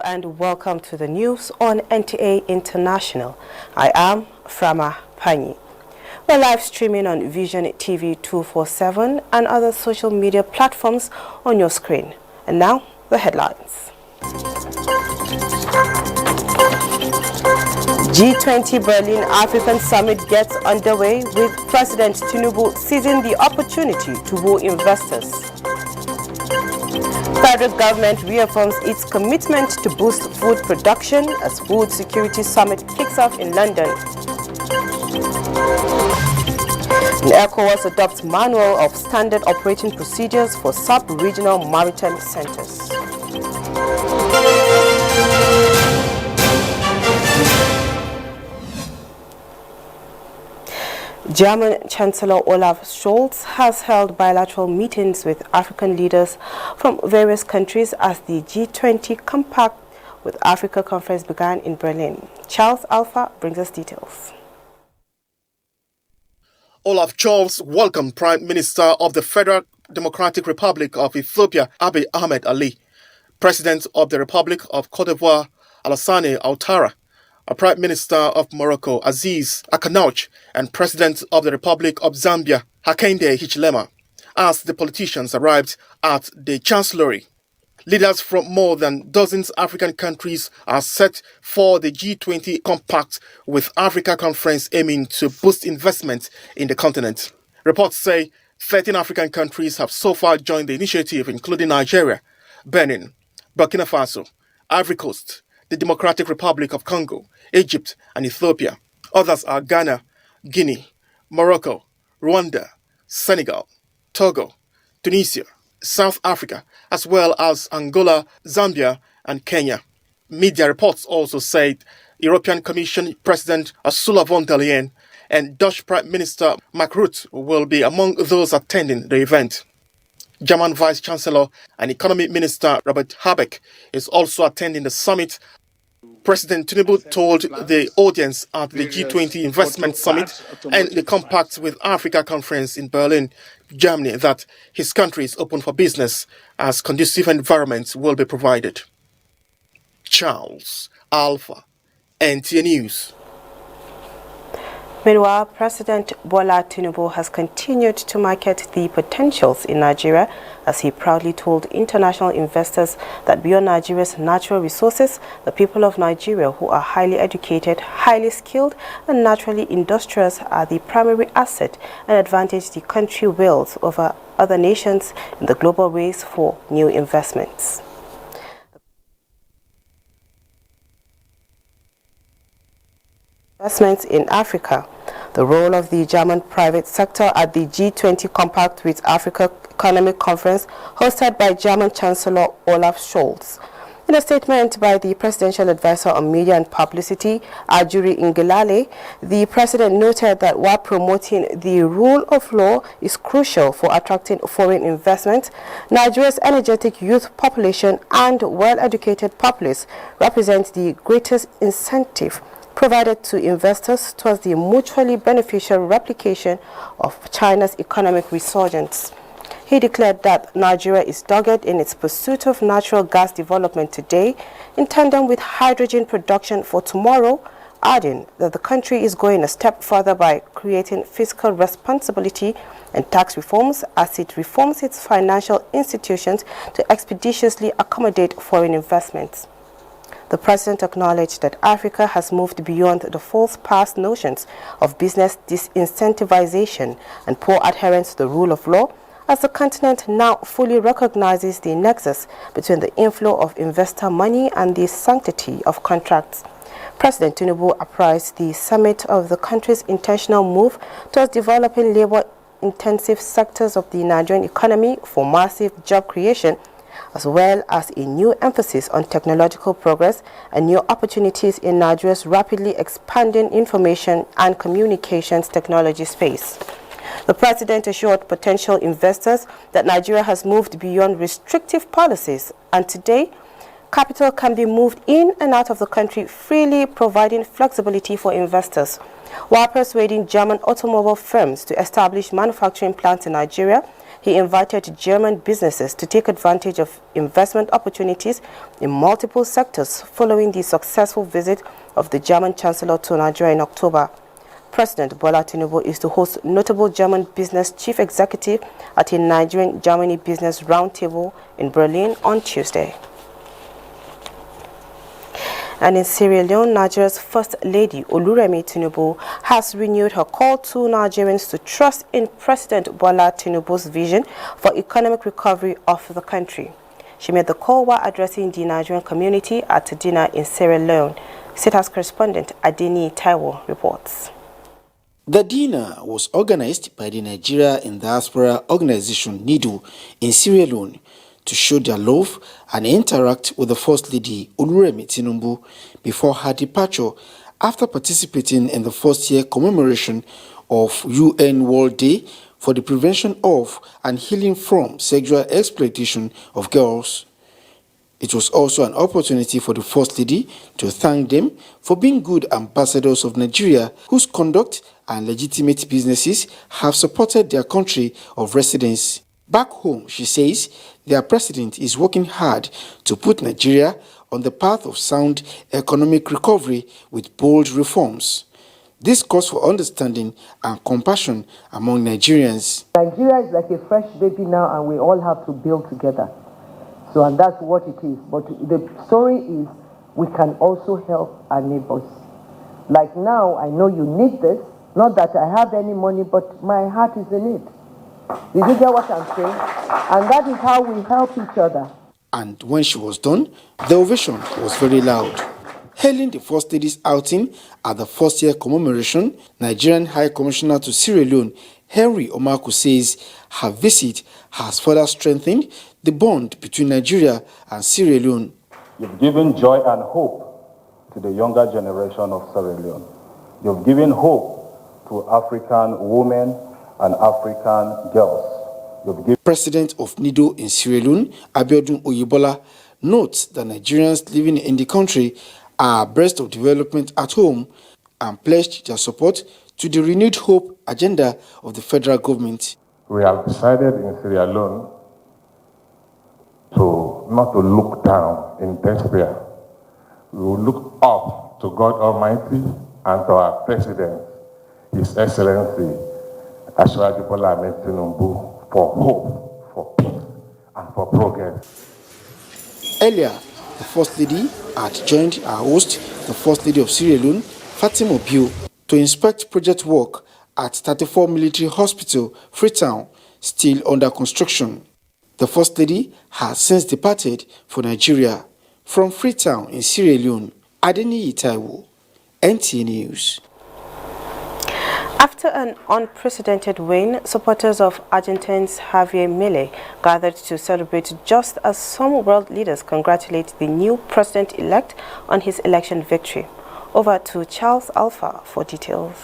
and welcome to the news on NTA International. I am Frama Panyi. We're live streaming on Vision TV 247 and other social media platforms on your screen. And now, the headlines. G20 Berlin African Summit gets underway with President Tinubu seizing the opportunity to woo investors. Federal government reaffirms its commitment to boost food production as Food Security Summit kicks off in London. ECOWAS adopts manual of standard operating procedures for sub-regional maritime centers. German Chancellor Olaf Scholz has held bilateral meetings with African leaders from various countries as the G20 Compact with Africa conference began in Berlin. Charles Alpha brings us details. Olaf Scholz welcomed Prime Minister of the Federal Democratic Republic of Ethiopia, Abiy Ahmed Ali, President of the Republic of Cote d'Ivoire, Alassane Ouattara, Prime Minister of Morocco, Aziz Akanouch, and President of the Republic of Zambia, Hakainde Hichilema, as the politicians arrived at the Chancellery. Leaders from more than dozens African countries are set for the G20 Compact with Africa conference aiming to boost investment in the continent. Reports say 13 African countries have so far joined the initiative, including Nigeria, Benin, Burkina Faso, Ivory Coast, the Democratic Republic of Congo, Egypt, and Ethiopia. Others are Ghana, Guinea, Morocco, Rwanda, Senegal, Togo, Tunisia, South Africa, as well as Angola, Zambia, and Kenya. Media reports also said European Commission President Ursula von der Leyen and Dutch Prime Minister Mark Rutte will be among those attending the event. German Vice Chancellor and Economy Minister Robert Habeck is also attending the summit. President Tinubu told the audience at the G20 Investment Summit and the Compact with Africa conference in Berlin, Germany, that his country is open for business as conducive environments will be provided. Charles Alpha, NTA News. Meanwhile, President Bola Tinubu has continued to market the potentials in Nigeria as he proudly told international investors that beyond Nigeria's natural resources, the people of Nigeria who are highly educated, highly skilled, and naturally industrious are the primary asset and advantage the country wields over other nations in the global race for new investments. Investments in Africa. The role of the German private sector at the G20 Compact with Africa Economic Conference hosted by German Chancellor Olaf Scholz. In a statement by the Presidential Advisor on Media and Publicity, Ajuri Ngelale, the President noted that while promoting the rule of law is crucial for attracting foreign investment, Nigeria's energetic youth population and well-educated populace represent the greatest incentive provided to investors towards the mutually beneficial replication of China's economic resurgence. He declared that Nigeria is dogged in its pursuit of natural gas development today, in tandem with hydrogen production for tomorrow, adding that the country is going a step further by creating fiscal responsibility and tax reforms as it reforms its financial institutions to expeditiously accommodate foreign investments. The President acknowledged that Africa has moved beyond the false past notions of business disincentivization and poor adherence to the rule of law, as the continent now fully recognizes the nexus between the inflow of investor money and the sanctity of contracts. President Tinubu apprised the summit of the country's intentional move towards developing labor-intensive sectors of the Nigerian economy for massive job creation, as well as a new emphasis on technological progress and new opportunities in Nigeria's rapidly expanding information and communications technology space. The President assured potential investors that Nigeria has moved beyond restrictive policies, and today, capital can be moved in and out of the country freely, providing flexibility for investors. While persuading German automobile firms to establish manufacturing plants in Nigeria, He invited German businesses to take advantage of investment opportunities in multiple sectors following the successful visit of the German Chancellor to Nigeria in October. President Bola Tinubu is to host notable German business chief executive at a Nigerian-Germany business roundtable in Berlin on Tuesday. And in Sierra Leone, Nigeria's First Lady Oluremi Tinubu has renewed her call to Nigerians to trust in President Bola Tinubu's vision for economic recovery of the country. She made the call while addressing the Nigerian community at a dinner in Sierra Leone. State House correspondent Adeni Taiwo reports. The dinner was organized by the Nigeria in Diaspora organization NIDO in Sierra Leone to show their love and interact with the First Lady Oluremi Tinubu before her departure after participating in the first-year commemoration of UN World Day for the Prevention of and Healing from Sexual Exploitation of Girls. It was also an opportunity for the First Lady to thank them for being good ambassadors of Nigeria whose conduct and legitimate businesses have supported their country of residence. Back home, she says, their president is working hard to put Nigeria on the path of sound economic recovery with bold reforms. This calls for understanding and compassion among Nigerians. Nigeria is like a fresh baby now, and we all have to build together. So, and that's what it is. But the story is we can also help our neighbors. Like now, I know you need this. Not that I have any money, but my heart is in it. Did you get what I'm saying? And that is how we help each other. And when she was done, the ovation was very loud. Hailing the First Lady's outing at the first-year commemoration, Nigerian High Commissioner to Sierra Leone, Henry Omaku, says her visit has further strengthened the bond between Nigeria and Sierra Leone. You've given joy and hope to the younger generation of Sierra Leone. You've given hope to African women and African girls. President of NIDO in Sierra Leone, Abiodun Oyebola, notes that Nigerians living in the country are abreast of development at home and pledged their support to the renewed hope agenda of the federal government. We have decided in Sierra Leone not to look down in despair. We will look up to God Almighty and to our President, His Excellency, Asiwaju Bola Ahmed Tinubu, for hope, for peace, and for progress. Earlier, the First Lady had joined our host, the First Lady of Sierra Leone, Fatima Bio, to inspect project work at 34 Military Hospital, Freetown, still under construction. The First Lady has since departed for Nigeria. From Freetown in Sierra Leone, Adeni Taiwo, NTA News. After an unprecedented win, supporters of Argentina's Javier Milei gathered to celebrate just as some world leaders congratulate the new president-elect on his election victory. Over to Charles Alpha for details.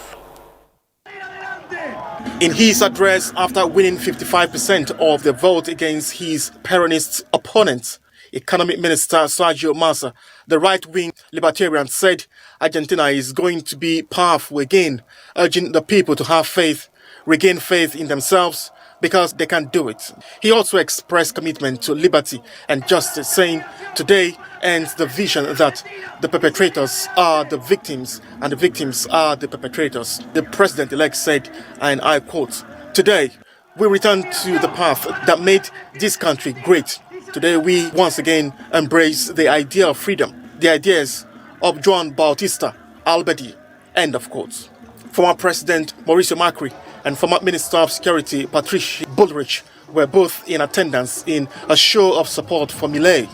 In his address after winning 55% of the vote against his Peronist opponent, Economic Minister Sergio Massa, the right-wing libertarian, said Argentina is going to be powerful again, urging the people to have faith, regain faith in themselves, because they can do it. He also expressed commitment to liberty and justice, saying today ends the vision that the perpetrators are the victims and the victims are the perpetrators. The president-elect said, and I quote, "Today, we return to the path that made this country great. Today, we once again embrace the idea of freedom, the ideas of Juan Bautista Alberdi," end of quote. Former President Mauricio Macri and former Minister of Security Patricia Bullrich were both in attendance in a show of support for Milei.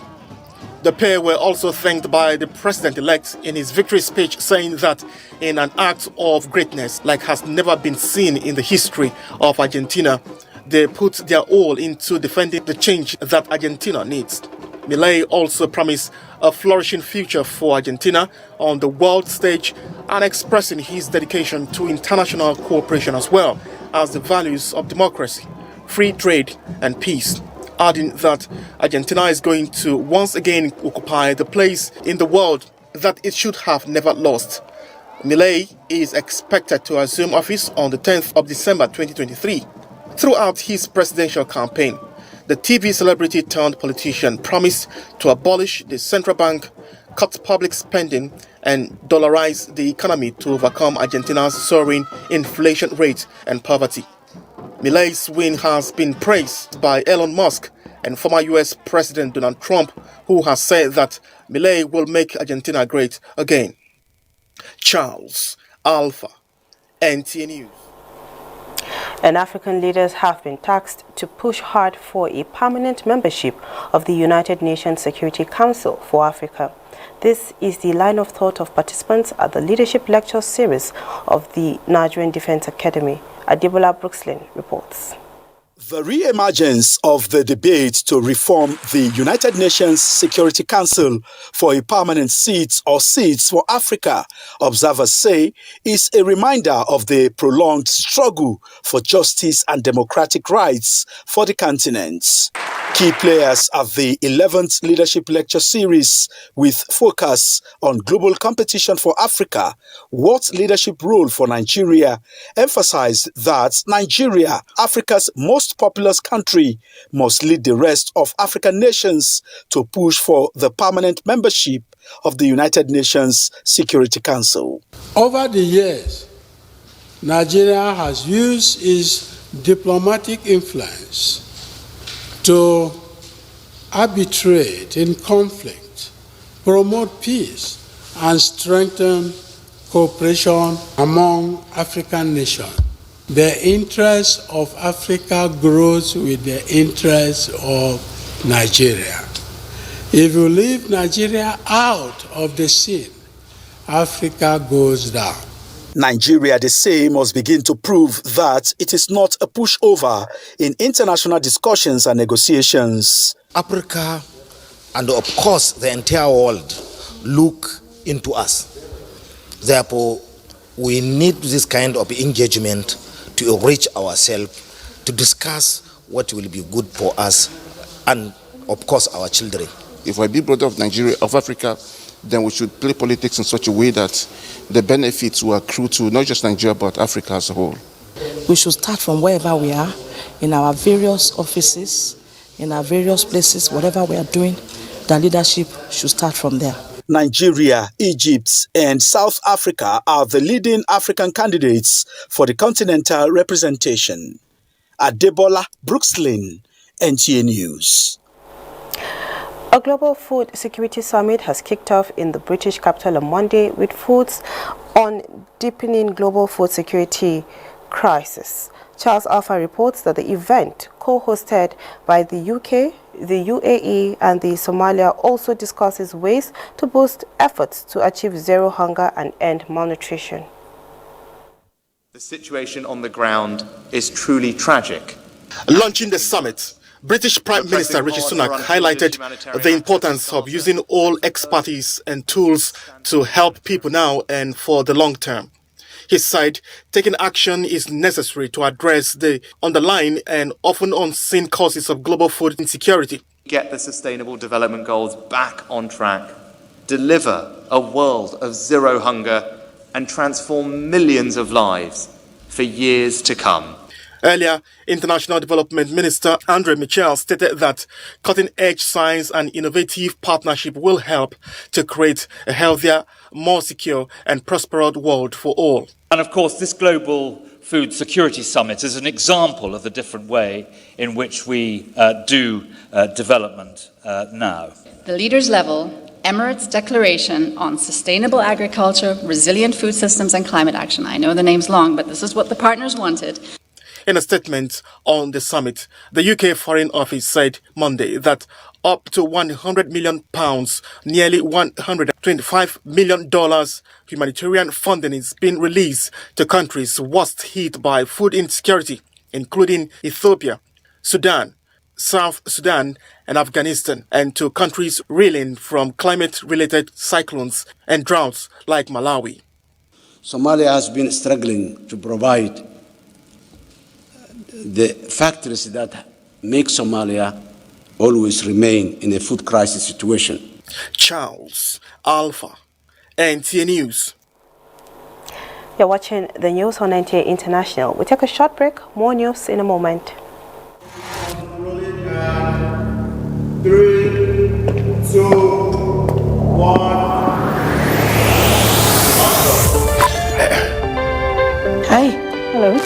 The pair were also thanked by the president-elect in his victory speech, saying that in an act of greatness like has never been seen in the history of Argentina, they put their all into defending the change that Argentina needs. Milei also promised a flourishing future for Argentina on the world stage and expressing his dedication to international cooperation as well as the values of democracy, free trade and peace, adding that Argentina is going to once again occupy the place in the world that it should have never lost. Milei is expected to assume office on the 10th of December 2023. Throughout his presidential campaign, the TV celebrity turned politician promised to abolish the central bank, cut public spending, and dollarize the economy to overcome Argentina's soaring inflation rate and poverty. Milei's win has been praised by Elon Musk and former US President Donald Trump, who has said that Milei will make Argentina great again. Charles Alpha, NTA News. And African leaders have been tasked to push hard for a permanent membership of the United Nations Security Council for Africa. This is the line of thought of participants at the Leadership Lecture Series of the Nigerian Defense Academy. Adebola Brookslyn reports. The re-emergence of the debate to reform the United Nations Security Council for a permanent seat or seats for Africa, observers say, is a reminder of the prolonged struggle for justice and democratic rights for the continent. Key players at the 11th Leadership Lecture Series, with focus on global competition for Africa, what leadership role for Nigeria, emphasized that Nigeria, Africa's most populous country, must lead the rest of African nations to push for the permanent membership of the United Nations Security Council. Over the years, Nigeria has used its diplomatic influence to arbitrate in conflict, promote peace, and strengthen cooperation among African nations. The interest of Africa grows with the interest of Nigeria. If you leave Nigeria out of the scene, Africa goes down. Nigeria, they say, must begin to prove that it is not a pushover in international discussions and negotiations. Africa and, of course, the entire world look into us. Therefore, we need this kind of engagement to enrich ourselves, to discuss what will be good for us and, of course, our children. If we're a big brother of Nigeria, of Africa, then we should play politics in such a way that the benefits will accrue to not just Nigeria, but Africa as a whole. We should start from wherever we are, in our various offices, in our various places, whatever we are doing, the leadership should start from there. Nigeria, Egypt, and South Africa are the leading African candidates for the continental representation. Adebola Brookslyn, NTA News. A global food security summit has kicked off in the British capital on Monday with foods on deepening global food security crisis. Charles Alpha reports that the event, co-hosted by the UK, the UAE and the Somalia, also discusses ways to boost efforts to achieve zero hunger and end malnutrition. The situation on the ground is truly tragic. Launching the summit, British Prime Minister Rishi Sunak highlighted the importance of using all expertise and tools to help people now and for the long term. He said taking action is necessary to address the underlying and often unseen causes of global food insecurity. Get the Sustainable Development Goals back on track, deliver a world of zero hunger, and transform millions of lives for years to come. Earlier, International Development Minister Andre Michel stated that cutting-edge science and innovative partnership will help to create a healthier, more secure and prosperous world for all. And of course, this Global Food Security Summit is an example of the different way in which we do development now. The leaders' level Emirates Declaration on Sustainable Agriculture, Resilient Food Systems and Climate Action. I know the name's long, but this is what the partners wanted. In a statement on the summit, the UK Foreign Office said Monday that up to £100 million, nearly $125 million humanitarian funding is being released to countries worst hit by food insecurity, including Ethiopia, Sudan, South Sudan and Afghanistan, and to countries reeling from climate-related cyclones and droughts like Malawi. Somalia has been struggling to provide the factors that make Somalia always remain in a food crisis situation. Charles Alpha, NTA News. You're watching the news on NTA International. We take a short break. More news in a moment. 3, 2, 1. Hi. Hello.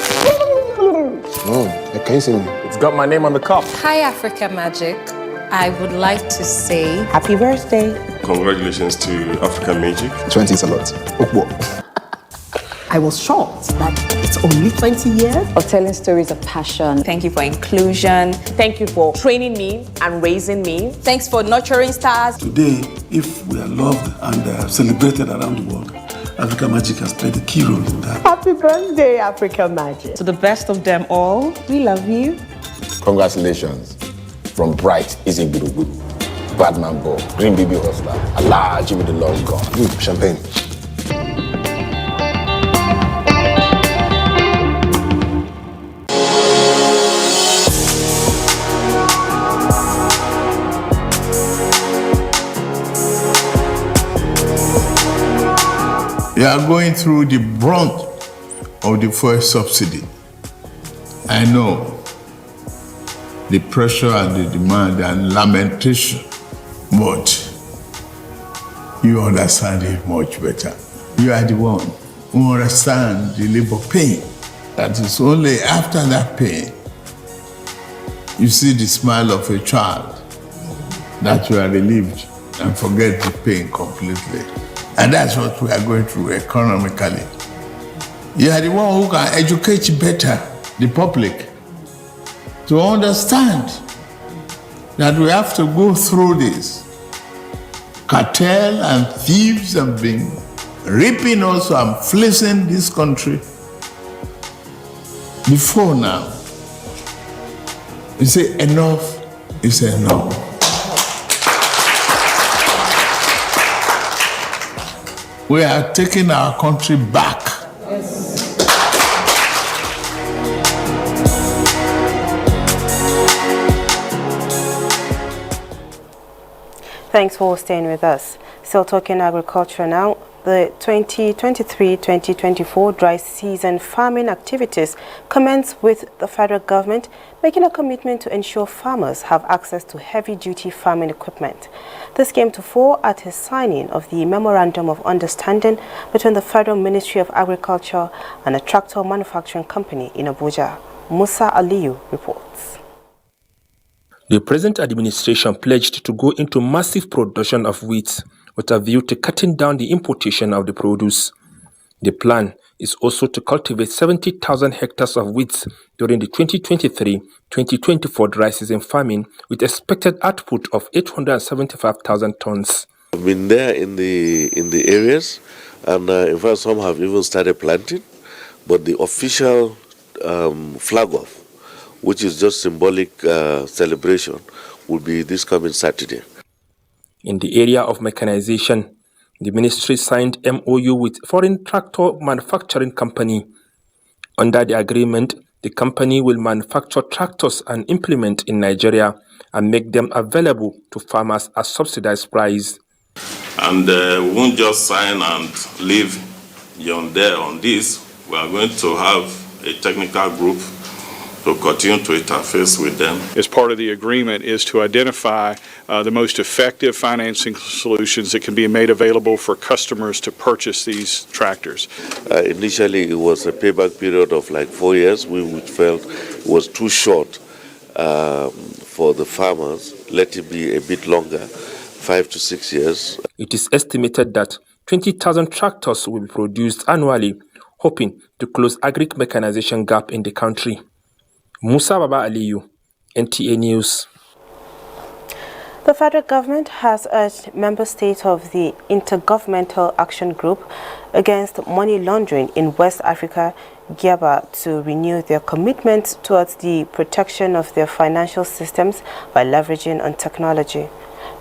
Can you see me? It's got my name on the cup. Hi, Africa Magic. I would like to say Happy birthday. Congratulations to Africa Magic. 20 is a lot. I was shocked that it's only 20 years of telling stories of passion. Thank you for inclusion. Thank you for training me and raising me. Thanks for nurturing stars. Today, if we are loved and celebrated around the world, Africa Magic has played a key role in that. Happy birthday, Africa Magic. To the best of them all, we love you. Congratulations from Bright Easy Guru, Badman Ball, Green Baby Hustler, Allah, Jimmy the Long Gone. Champagne. We are going through the brunt of the fuel subsidy. I know the pressure and the demand and lamentation, but you understand it much better. You are the one who understands the labor pain. That is only after that pain you see the smile of a child that you are relieved and forget the pain completely. And that's what we are going through economically. You are the one who can educate better the public to understand that we have to go through this. Cartel and thieves have been raping also and fleecing this country before now. You say enough is enough. We are taking our country back. Yes. Thanks for staying with us. Still talking agriculture now. The 2023-2024 dry season farming activities commence with the federal government making a commitment to ensure farmers have access to heavy-duty farming equipment. This came to fore at his signing of the Memorandum of Understanding between the Federal Ministry of Agriculture and a tractor manufacturing company in Abuja. Musa Aliyu reports. The present administration pledged to go into massive production of wheat with a view to cutting down the importation of the produce. The plan is also to cultivate 70,000 hectares of wheat during the 2023-2024 dry season farming with expected output of 875,000 tons. I've been there in the areas, and in fact some have even started planting, but the official flag off, which is just symbolic celebration, will be this coming Saturday. In the area of mechanization, the ministry signed MOU with foreign tractor manufacturing company. Under the agreement, the company will manufacture tractors and implement in Nigeria and make them available to farmers at subsidized price. And we won't just sign and leave John there on this. We are going to have a technical group to continue to interface with them. As part of the agreement is to identify the most effective financing solutions that can be made available for customers to purchase these tractors. Initially, it was a payback period of like 4 years. We felt it was too short for the farmers. Let it be a bit longer, 5 to 6 years. It is estimated that 20,000 tractors will be produced annually, hoping to close agric mechanization gap in the country. Musa Baba Aliyu, NTA News. The federal government has urged member states of the Intergovernmental Action Group against money laundering in West Africa, GIABA, to renew their commitment towards the protection of their financial systems by leveraging on technology.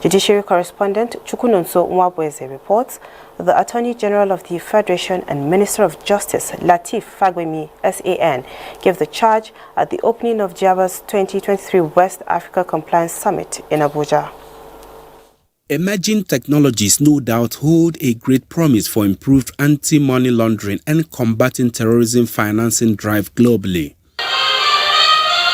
Judiciary correspondent Chukunonso Nwabweze reports that the Attorney General of the Federation and Minister of Justice, Lateef Fagbemi, SAN, gave the charge at the opening of GIABA's 2023 West Africa Compliance Summit in Abuja. Emerging technologies no doubt hold a great promise for improved anti-money laundering and combating terrorism financing drive globally.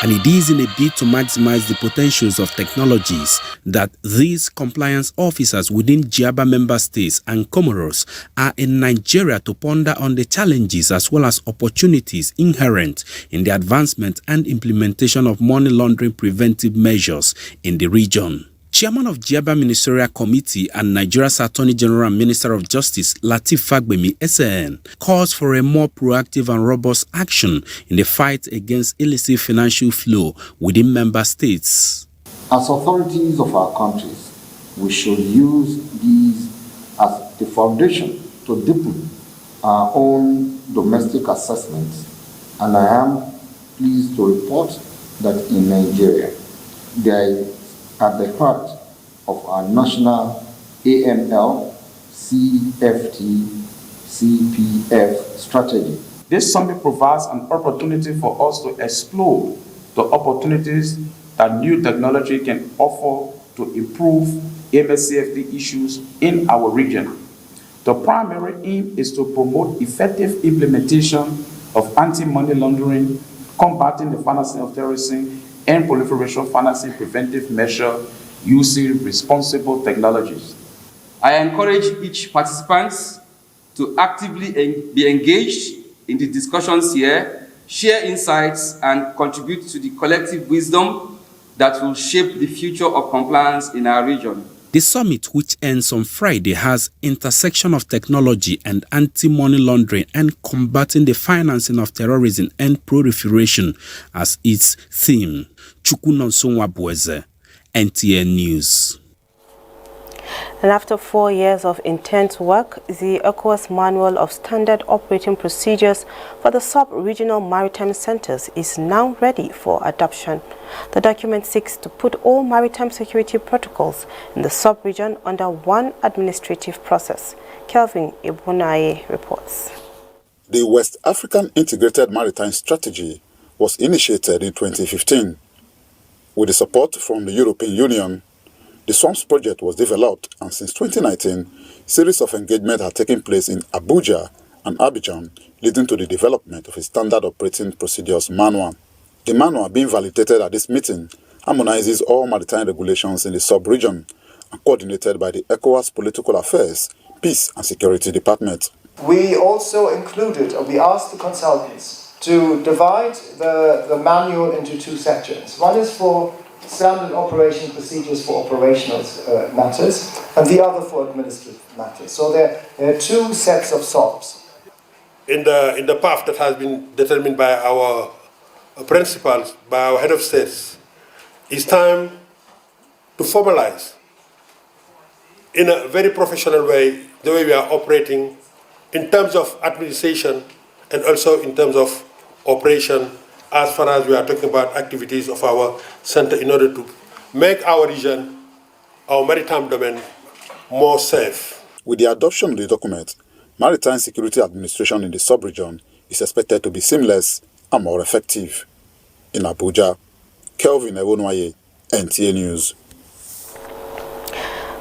And it is in a bid to maximize the potentials of technologies that these compliance officers within GIABA member states and Comoros are in Nigeria to ponder on the challenges as well as opportunities inherent in the advancement and implementation of money laundering preventive measures in the region. Chairman of GIABA Ministerial Committee and Nigeria's Attorney General and Minister of Justice Lateef Fagbemi SAN calls for a more proactive and robust action in the fight against illicit financial flow within member states. As authorities of our countries, we should use these as the foundation to deepen our own domestic assessments, and I am pleased to report that in Nigeria, there is at the heart of our national AML, CFT, CPF strategy. This summit provides an opportunity for us to explore the opportunities that new technology can offer to improve AML-CFT issues in our region. The primary aim is to promote effective implementation of anti-money laundering, combating the financing of terrorism, and proliferation financing preventive measure using responsible technologies. I encourage each participant to actively be engaged in the discussions here, share insights, and contribute to the collective wisdom that will shape the future of compliance in our region. The summit, which ends on Friday, has intersection of technology and anti-money laundering and combating the financing of terrorism and proliferation as its theme. Chukunonsonwa Bueze, NTA News. And after 4 years of intense work, the ECOWAS Manual of Standard Operating Procedures for the Sub-Regional Maritime Centers is now ready for adoption. The document seeks to put all maritime security protocols in the sub-region under one administrative process. Kelvin Ibunaye reports. The West African Integrated Maritime Strategy was initiated in 2015. With the support from the European Union, the SWAMPS project was developed, and since 2019, a series of engagements have taken place in Abuja and Abidjan, leading to the development of a Standard Operating Procedures Manual. The manual being validated at this meeting harmonizes all maritime regulations in the sub-region and coordinated by the ECOWAS Political Affairs, Peace and Security Department. We also included, or we asked the consultants to divide the manual into two sections. One is for standard operation procedures for operational matters, and the other for administrative matters. So there are two sets of SOPs. In the path that has been determined by our principals, by our head of states, it's time to formalize in a very professional way the way we are operating in terms of administration and also in terms of operation, as far as we are talking about activities of our center in order to make our region, our maritime domain, more safe. With the adoption of the document, maritime security administration in the sub-region is expected to be seamless and more effective. In Abuja, Kelvin Ibunaye, NTA News.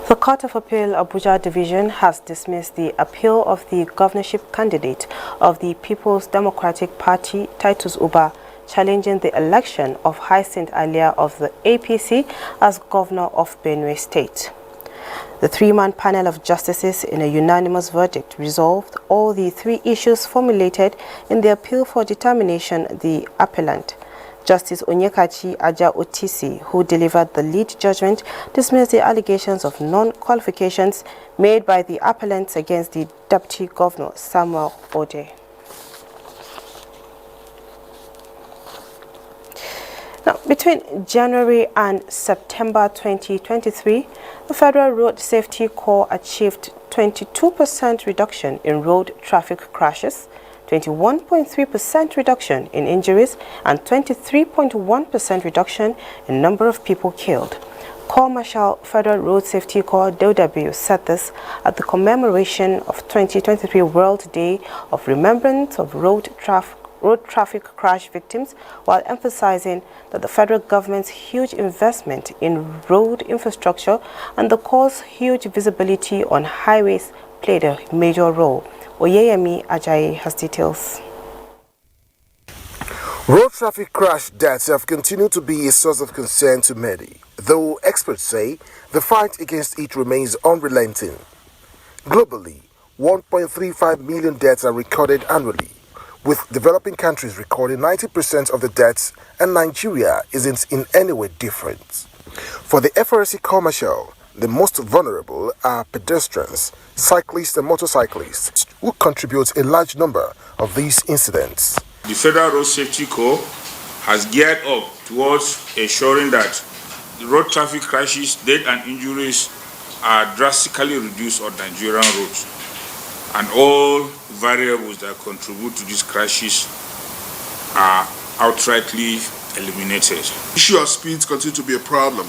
The Court of Appeal Abuja Division has dismissed the appeal of the governorship candidate of the People's Democratic Party, Titus Uba, challenging the election of Hyacinth Alia of the APC as governor of Benue State. The three-man panel of justices in a unanimous verdict resolved all the three issues formulated in the appeal for determination. The appellant, Justice Onyekachi Aja Otisi, who delivered the lead judgment, dismissed the allegations of non-qualifications made by the appellants against the Deputy Governor, Samuel Ode. Now, between January and September 2023, the Federal Road Safety Corps achieved 22% reduction in road traffic crashes, 21.3% reduction in injuries, and 23.1% reduction in number of people killed. Corps Marshal Federal Road Safety Corps DOW said this at the commemoration of 2023 World Day of Remembrance of Road road traffic crash victims, while emphasizing that the federal government's huge investment in road infrastructure and the Corps' huge visibility on highways played a major role. Oyeyemi Ajayi has details. Road traffic crash deaths have continued to be a source of concern to many, though experts say the fight against it remains unrelenting. Globally, 1.35 million deaths are recorded annually, with developing countries recording 90% of the deaths, and Nigeria isn't in any way different. For the FRC commercial, the most vulnerable are pedestrians, cyclists and motorcyclists, who contribute a large number of these incidents. The Federal Road Safety Corps has geared up towards ensuring that the road traffic crashes, death and injuries are drastically reduced on Nigerian roads, and all variables that contribute to these crashes are outrightly eliminated. The issue of speeds continue to be a problem,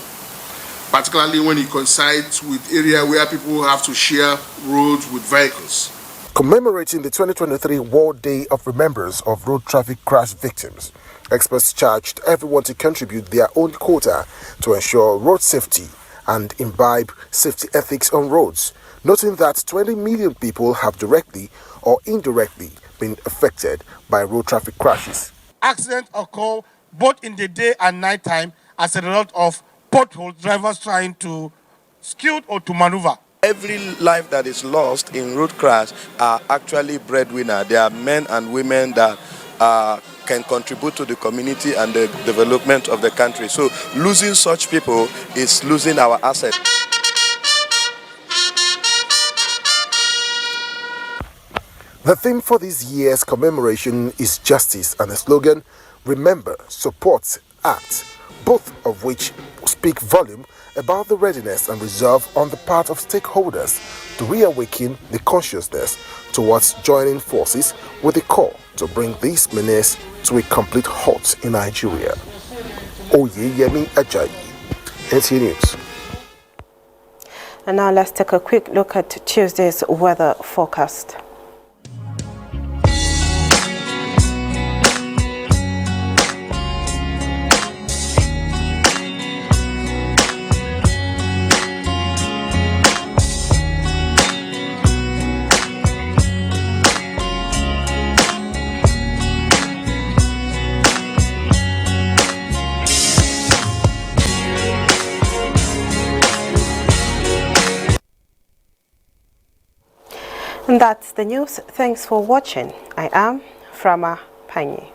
particularly when it coincides with areas where people have to share roads with vehicles. Commemorating the 2023 World Day of Remembrance of Road Traffic Crash Victims, experts charged everyone to contribute their own quota to ensure road safety and imbibe safety ethics on roads, noting that 20 million people have directly or indirectly been affected by road traffic crashes. Accidents occur both in the day and night time as a result of potholes, drivers trying to skew or to maneuver. Every life that is lost in road crash are actually breadwinner. They are men and women that can contribute to the community and the development of the country. So losing such people is losing our assets. The theme for this year's commemoration is justice, and the slogan, remember, support, act, both of which speak volume about the readiness and resolve on the part of stakeholders to reawaken the consciousness towards joining forces with the Corps to bring this menace to a complete halt in Nigeria. Oyeyemi Ajayi, NTA News. And now let's take a quick look at Tuesday's weather forecast. And that's the news. Thanks for watching. I am Frama Panyi.